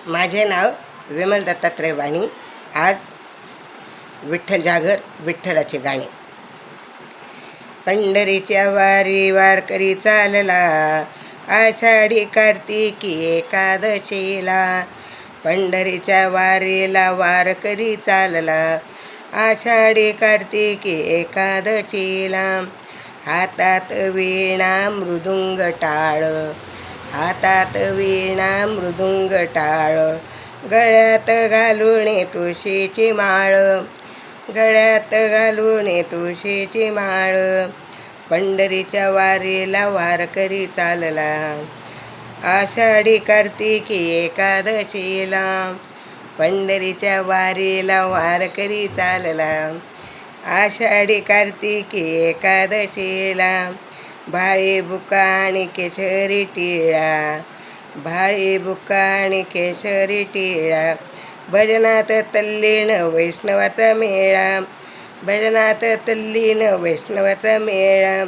माझे नाव विमल दत्तात्रय वाणी. आज विठ्ठल जागर विठ्ठलाचे गाणे. पंढरीच्या वारी वारकरी चालला, आषाढी कार्तिकी एकादशीला. पंढरीच्या वारीला वारकरी चालला, आषाढी कार्तिकी एकादशीला. हातात वीणा मृदुंग टाळ, हातात वीणा मृदुंग टाळ. गळ्यात घालून तुळशीची माळ, गळ्यात घालून तुळशीची माळ. पंढरीच्या वारीला वारकरी चालला, आषाढी कार्तिकी एकादशीला. पंढरीच्या वारीला वारकरी चालला, आषाढी कार्तिकी एकादशीला. भाळी बुका आणि केशरी टिळा, भाळी बुका आणि केशरी टिळा. भजनात तल्लीन वैष्णवाचा मेळा, भजनात तल्लीन वैष्णवाचा मेळा.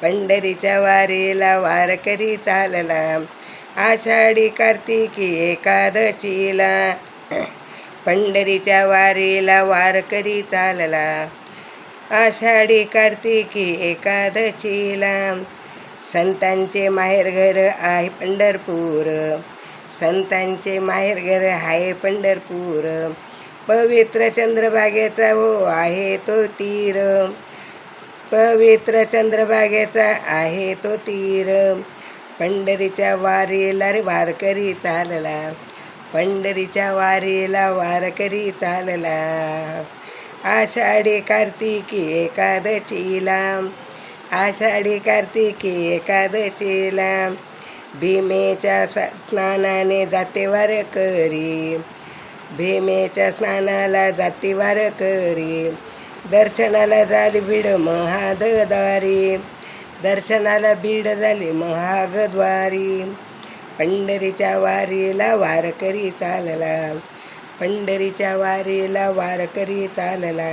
पंढरीच्या वारीला वारकरी चालला, आषाढी कार्तिकी एकादशीला. पंढरीच्या वारीला वारकरी चालला, आषाढी कार्तिकी एकादशीला. संतांचे माहेरघर आहे पंढरपूर, संतांचे माहेरघर आहे पंढरपूर. पवित्र चंद्रभागेचा हो आहे तो तीर, पवित्र चंद्रभागेचा आहे तो तीर. पंढरीच्या वारीला रे वारकरी चालला, पंढरीच्या वारीला वारकरी चालला, आषाढी कार्तिकी एकादशीला, आषाढी कार्तिकी एकादशीला. भीमेच्या स्नानाने जाते वारकरी, भीमेच्या स्नानाला जाते वारकरी. दर्शनाला झाली भीड महागद्वारी, दर्शनाला भीड झाली महागद्वारी. पंढरीच्या वारीला वारकरी चालला, पंढरीच्या वारीला वारकरी चालला,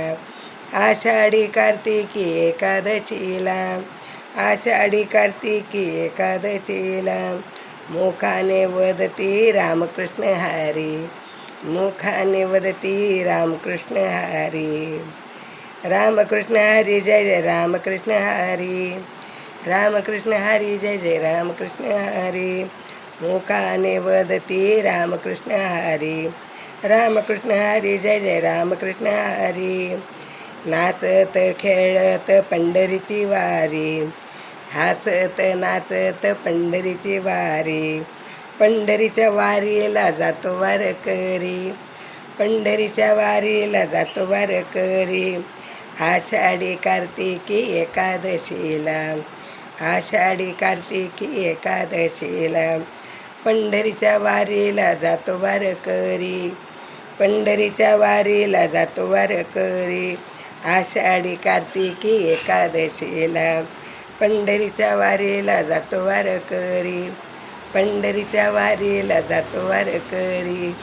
आषाढी कार्तिकी एकादशीला, आषाढी कार्तिकी एकादशीला. मुखाने वदती रामकृष्ण हरी, मुखाने वदती रामकृष्ण हरी. रामकृष्ण हरी जय जय रामकृष्ण हरी, रामकृष्ण हरी जय जय रामकृष्ण हरी. मुखाने वदती रामकृष्ण हरी, रामकृष्ण हरी जय जय रामकृष्ण हरी. नाचत खेळत पंढरीची वारी, हसत नाचत पंढरीची वारी. पंढरीच्या वारीला जातो वारकरी, पंढरीच्या वारीला जातो वारकरी, आषाढी कार्तिकी एकादशीला, आषाढी कार्तिकी एकादशीला. पंढरीच्या वारीला जातो वारकरी, पंढरीच्या वारीला जातो वारकरी, आषाढी कार्तिकी एकादशीला. पंढरीच्या वारीला जातो वारकरी, पंढरीच्या वारीला जातो वारकरी,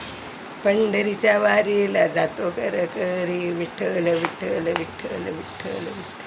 पंढरीच्या वारीला जातो वारकरी. विठ्ठल विठ्ठल विठ्ठल विठ्ठल विठ्ठल.